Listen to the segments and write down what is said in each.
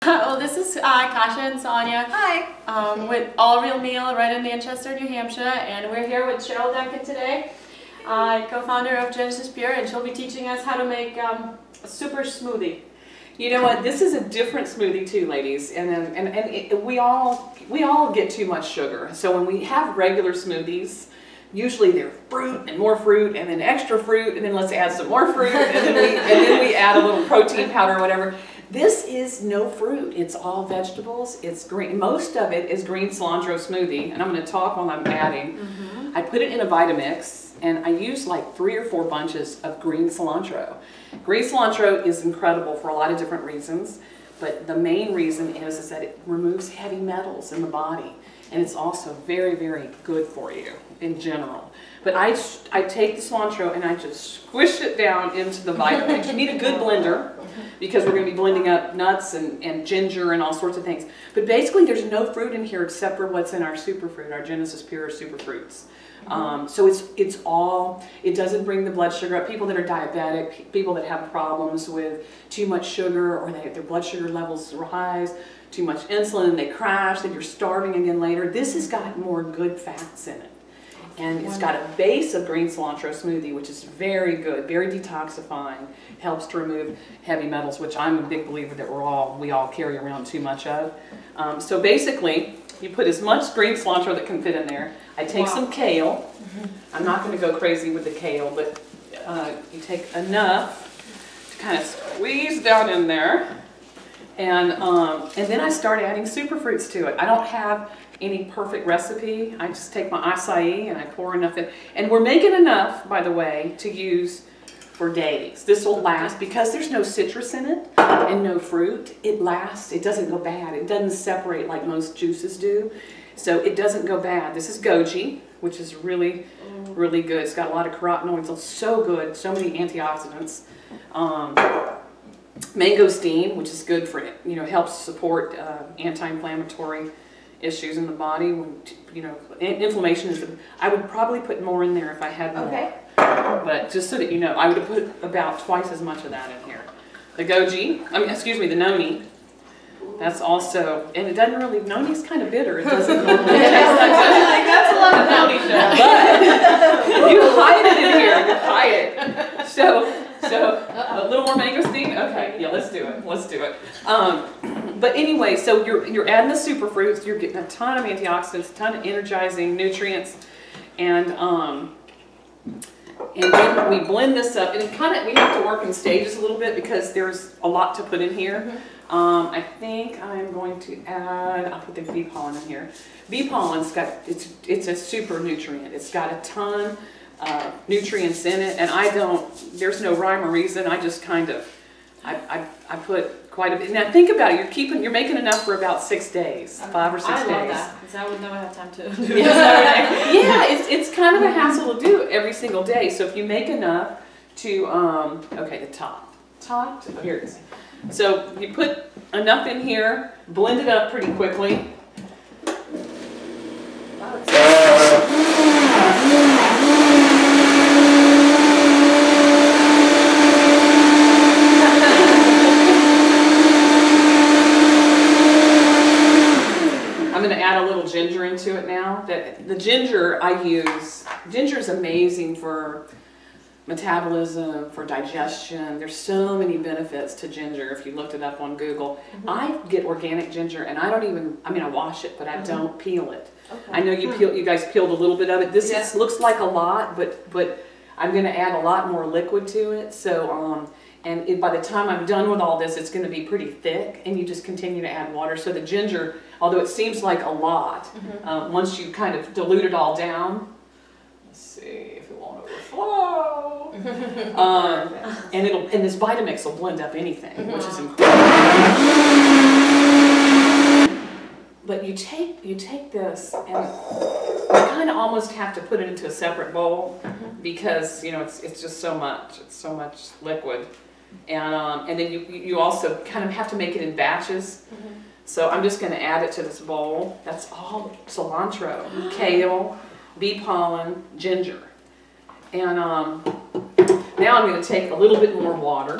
Well, this is Kasha and Sonia. Hi. With All Real Meal right in Manchester, New Hampshire, and we're here with Cheryl Duncan today, co-founder of Genesis Pure, and she'll be teaching us how to make a super smoothie. You know what? This is a different smoothie too, ladies, we all get too much sugar. So when we have regular smoothies, usually they're fruit and more fruit and then extra fruit and then let's add some more fruit and then we add a little protein powder or whatever. This is no fruit. It's all vegetables. It's green. Most of it is green cilantro smoothie, and I'm going to talk while I'm adding. I put it in a Vitamix, and I use like 3 or 4 bunches of green cilantro. Green cilantro is incredible for a lot of different reasons, but the main reason is that it removes heavy metals in the body, and it's also very, very good for you in general. But I take the cilantro and I just squish it down into the Vitamix. You need a good blender because we're going to be blending up nuts and ginger and all sorts of things. But basically there's no fruit in here except for what's in our superfruit, our Genesis Pure superfruits. So it's all, it doesn't bring the blood sugar up. People that are diabetic, people that have problems with too much sugar or their blood sugar levels rise, too much insulin, they crash, then you're starving again later. This has got more good fats in it. And it's got a base of green cilantro smoothie, which is very good, very detoxifying, helps to remove heavy metals, which I'm a big believer that we all carry around too much of. So basically, you put as much green cilantro that can fit in there. I take some kale. I'm not going to go crazy with the kale, but you take enough to kind of squeeze down in there. And then I start adding superfruits to it. I don't have any perfect recipe. I just take my acai and I pour enough in. And we're making enough, by the way, to use for days. This will last because there's no citrus in it and no fruit. It lasts. It doesn't go bad. It doesn't separate like most juices do. So it doesn't go bad. This is goji, which is really, really good. It's got a lot of carotenoids. It's so good. So many antioxidants. Mangosteen, which is good for, helps support anti-inflammatory issues in the body. When, inflammation is, I would probably put more in there if I had more. Okay. But just so that you know, I would have put about twice as much of that in here. The the noni. That's also, and it doesn't really, noni's kind of bitter. It doesn't normally taste like that's a lot of noni show. But you hide it in here. You hide it. So a little more mangosteen? Okay, yeah, let's do it. Let's do it. But anyway, so you're adding the superfruits. You're getting a ton of antioxidants, a ton of energizing nutrients, and then we blend this up. And we have to work in stages a little bit because there's a lot to put in here. I think I'm going to add, I'll put the bee pollen in here. Bee pollen's got, it's a super nutrient. It's got a ton of nutrients in it, and there's no rhyme or reason. I just kind of, I put quite a bit. Now think about it, you're making enough for about 6 days, 5 or 6 days. I love that, because I would never have time to do that. Yeah, it's kind of a hassle to do every single day. So if you make enough to, okay, the top, here it is. So you put enough in here, blend it up pretty quickly. I'm going to add a little ginger into it now. The ginger I use, ginger is amazing for metabolism, for digestion. There's so many benefits to ginger if you looked it up on Google. I get organic ginger and I wash it, but I don't peel it. Okay. I know you guys peeled a little bit of it. This looks like a lot, but I'm going to add a lot more liquid to it. So, by the time I'm done with all this, it's going to be pretty thick, and you just continue to add water. So the ginger, although it seems like a lot, once you kind of dilute it all down, let's see if it won't overflow. And this Vitamix will blend up anything, which is incredible. But you take this, and you kind of almost have to put it into a separate bowl because it's just so much. It's so much liquid, and then you also kind of have to make it in batches. So I'm just going to add it to this bowl. That's all cilantro, kale, bee pollen, ginger. And now I'm going to take a little bit more water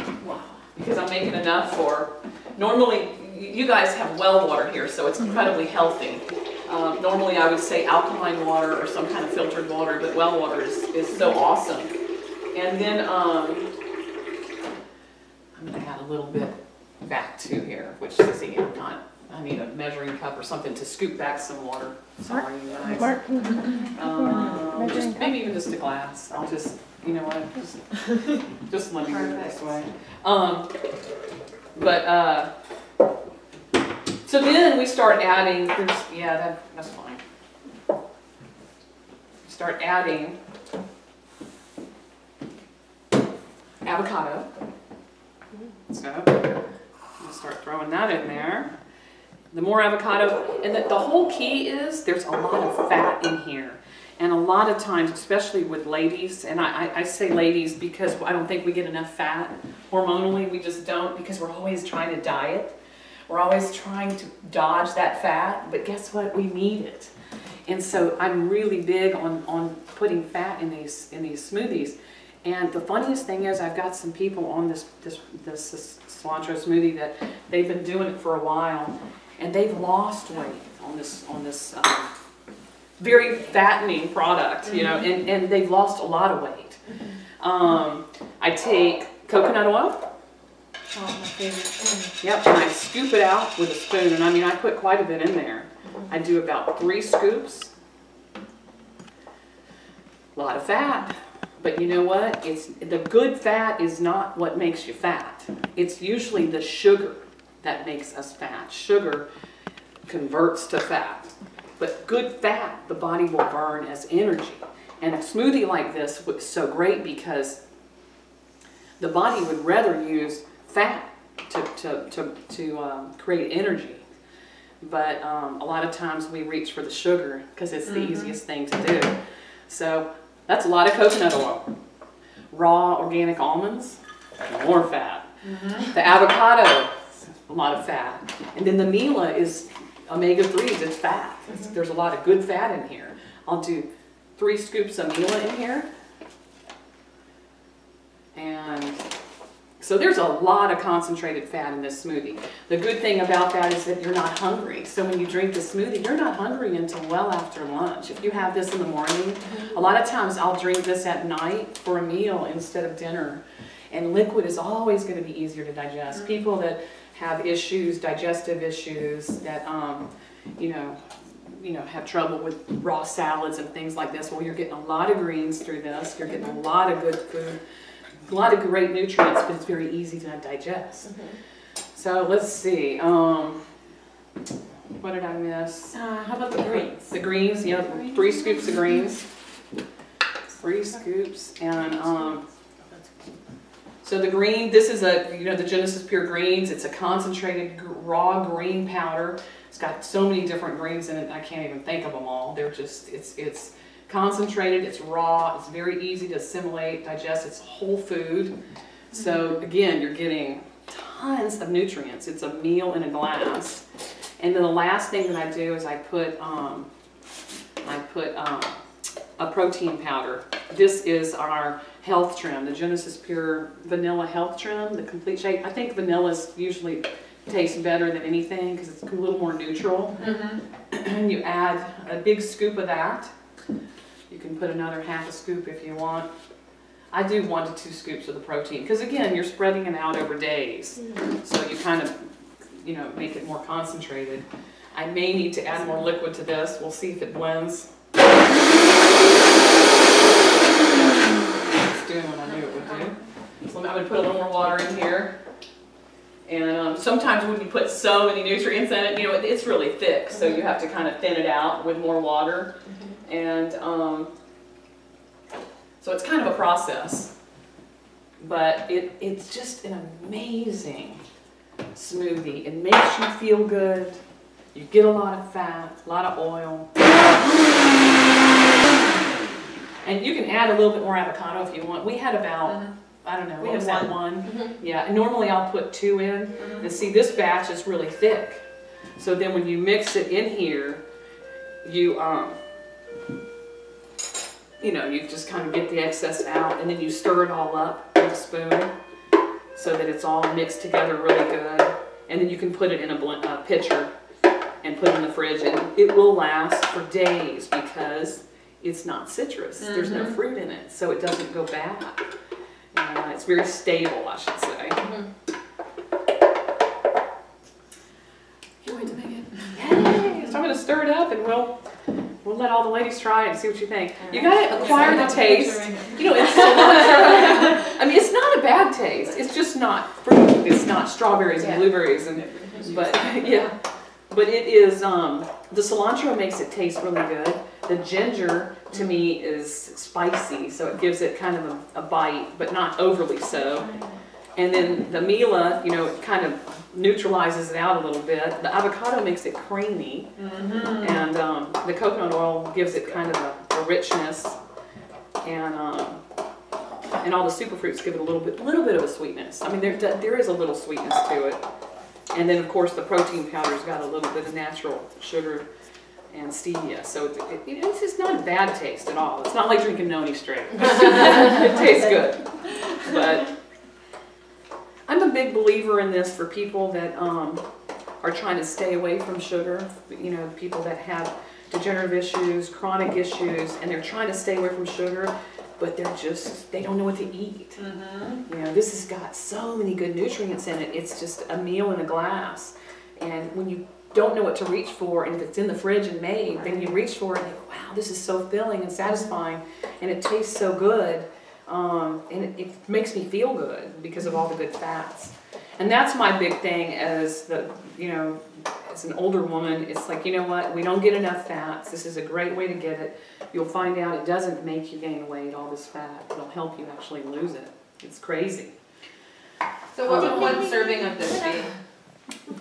because I'm making enough for, normally you guys have well water here, so it's incredibly healthy. Normally I would say alkaline water or some kind of filtered water, but well water is so awesome. And then I'm going to add a little bit back to here, which see, I need a measuring cup or something to scoop back some water. Sorry, you guys. Just maybe even just a glass. I'll just, you know what, just let me do it this way. So then we start adding, that's fine. Start adding avocado. So we'll start throwing that in there. The more avocado, and the whole key is there's a lot of fat in here. And a lot of times, especially with ladies, and I say ladies because I don't think we get enough fat hormonally, we just don't, because we're always trying to diet. We're always trying to dodge that fat, but guess what? We need it. And so I'm really big on putting fat in these smoothies. And the funniest thing is I've got some people on this cilantro smoothie that they've been doing it for a while, and they've lost weight on this very fattening product, you know, and they've lost a lot of weight. I take coconut oil. Oh, my favorite. Yep, and I scoop it out with a spoon, and I mean, I put quite a bit in there. I do about 3 scoops. A lot of fat, but you know what? It's the good fat is not what makes you fat. It's usually the sugar that makes us fat. Sugar converts to fat, but good fat the body will burn as energy. And a smoothie like this was so great because the body would rather use fat to create energy, but a lot of times we reach for the sugar because it's the easiest thing to do. So that's a lot of coconut oil. Raw organic almonds, more fat. The avocado, a lot of fat. And then the Mila is omega-3s, it's fat. There's a lot of good fat in here. I'll do 3 scoops of Mila in here. And so there's a lot of concentrated fat in this smoothie. The good thing about that is that you're not hungry. So when you drink the smoothie, you're not hungry until well after lunch. If you have this in the morning, a lot of times I'll drink this at night for a meal instead of dinner. And liquid is always going to be easier to digest. People that have issues, digestive issues, that you know, have trouble with raw salads and things like this, well, you're getting a lot of greens through this. You're getting a lot of good food. A lot of great nutrients, but it's very easy to digest. So let's see. What did I miss? How about the greens? The greens, you know, 3 scoops of greens. 3 scoops, and so the green. This is the Genesis Pure Greens. It's a concentrated raw green powder. It's got so many different greens in it. I can't even think of them all. They're just it's concentrated, it's raw, it's very easy to assimilate, digest, it's whole food. So again, you're getting tons of nutrients. It's a meal in a glass. And then the last thing that I do is I put a protein powder. This is our health trim, the Genesis Pure Vanilla Health Trim, the complete shake. I think vanilla's usually tastes better than anything because it's a little more neutral. And you add a big scoop of that. You can put another half a scoop if you want. I do 1 to 2 scoops of the protein because again, you're spreading it out over days. So you kind of, you know, make it more concentrated. I may need to add more liquid to this. We'll see if it blends. It's doing what I knew it would do. So I'm going to put a little more water in here. And sometimes when you put so many nutrients in it, you know, it's really thick. So you have to kind of thin it out with more water. And so it's kind of a process, but it's just an amazing smoothie. It makes you feel good. You get a lot of fat, a lot of oil. And you can add a little bit more avocado if you want. We had about, I don't know, we had one. Yeah, and normally I'll put 2 in. And see, this batch is really thick. So then when you mix it in here, you you just kind of get the excess out, and then you stir it all up with a spoon so that it's all mixed together really good. and then you can put it in a pitcher and put it in the fridge, and it will last for days because it's not citrus. There's no fruit in it, so it doesn't go bad. And it's very stable, I should say. Can't wait to make it. Yay! So I'm going to stir it up, and we'll let all the ladies try it and see what you think. You got to acquire the taste. You know, it's cilantro. I mean, it's not a bad taste. It's just not fruit. It's not strawberries and blueberries, but yeah. But it is, the cilantro makes it taste really good. The ginger, to me, is spicy, so it gives it kind of a bite, but not overly so. And then the Mila, you know, it kind of neutralizes it out a little bit. The avocado makes it creamy, and the coconut oil gives it kind of a richness, and all the superfruits give it a little bit of a sweetness. I mean, there is a little sweetness to it. And then, of course, the protein powder's got a little bit of natural sugar and stevia. So it's just not a bad taste at all. It's not like drinking noni straight. It tastes good. But I'm a big believer in this for people that are trying to stay away from sugar. You know, people that have degenerative issues, chronic issues, and they're trying to stay away from sugar, but they don't know what to eat. You know, this has got so many good nutrients in it. It's just a meal in a glass. And when you don't know what to reach for, and if it's in the fridge and made, then you reach for it and you go, wow, this is so filling and satisfying, and it tastes so good, and it makes me feel good because of all the good fats. And that's my big thing as as an older woman. It's like, you know what, we don't get enough fats. This is a great way to get it. You'll find out it doesn't make you gain weight, all this fat. It'll help you actually lose it. It's crazy. So what would one serving of this be?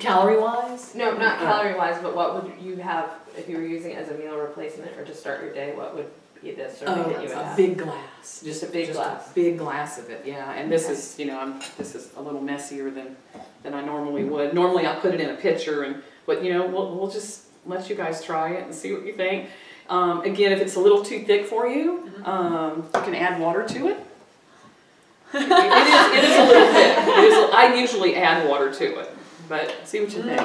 Calorie-wise? No, not calorie-wise, but what would you have if you were using it as a meal replacement or to start your day? What would be the serving that you would have? A big glass. Just a big glass. A big glass of it, yeah. And this is, this is a little messier than I normally would. Normally I'll put it in a pitcher, but we'll just let you guys try it and see what you think. Again, if it's a little too thick for you, you can add water to it. It is a little thick. I usually add water to it, but see what you think.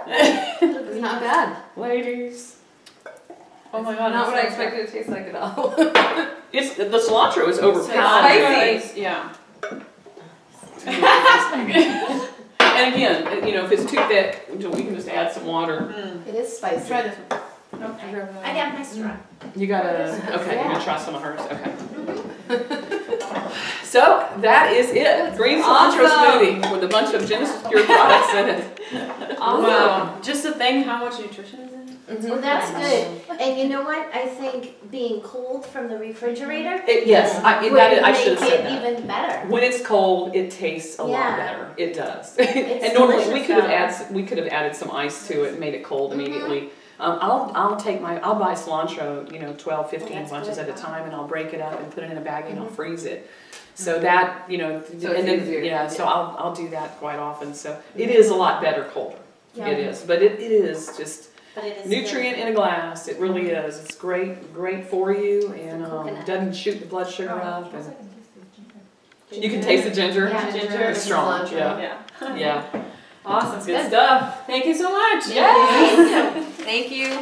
It's not bad. Ladies. Oh my god, not what I expected it to taste like at all. The cilantro is overpowering. Spicy. Yeah. And again, if it's too thick, we can just add some water. It is spicy. Try this one. I got my straw. You gotta, okay, you're gonna try some of hers, okay. So, that is it. Green cilantro smoothie with a bunch of Genesis Pure products in it. Awesome. Wow. Just to think how much nutrition is in it. Well, that's good. And you know what? I think being cold from the refrigerator Yes, I should have said make that. it even better. When it's cold, it tastes a lot better. It does. And normally we could have added some ice to it and made it cold immediately. I'll buy cilantro, 12, 15 bunches at a time, and I'll break it up and put it in a baggie and I'll freeze it. So that, so and then, easier. so I'll do that quite often. So it is a lot better colder. Yeah. It is, but it is just But it is nutrient in a glass. It really is. It's great for you, and doesn't shoot the blood sugar up. And you can taste the ginger. Yeah, ginger. It's strong. Cilantro. Yeah. Awesome. Good stuff. Thank you so much. Yeah. Thank you.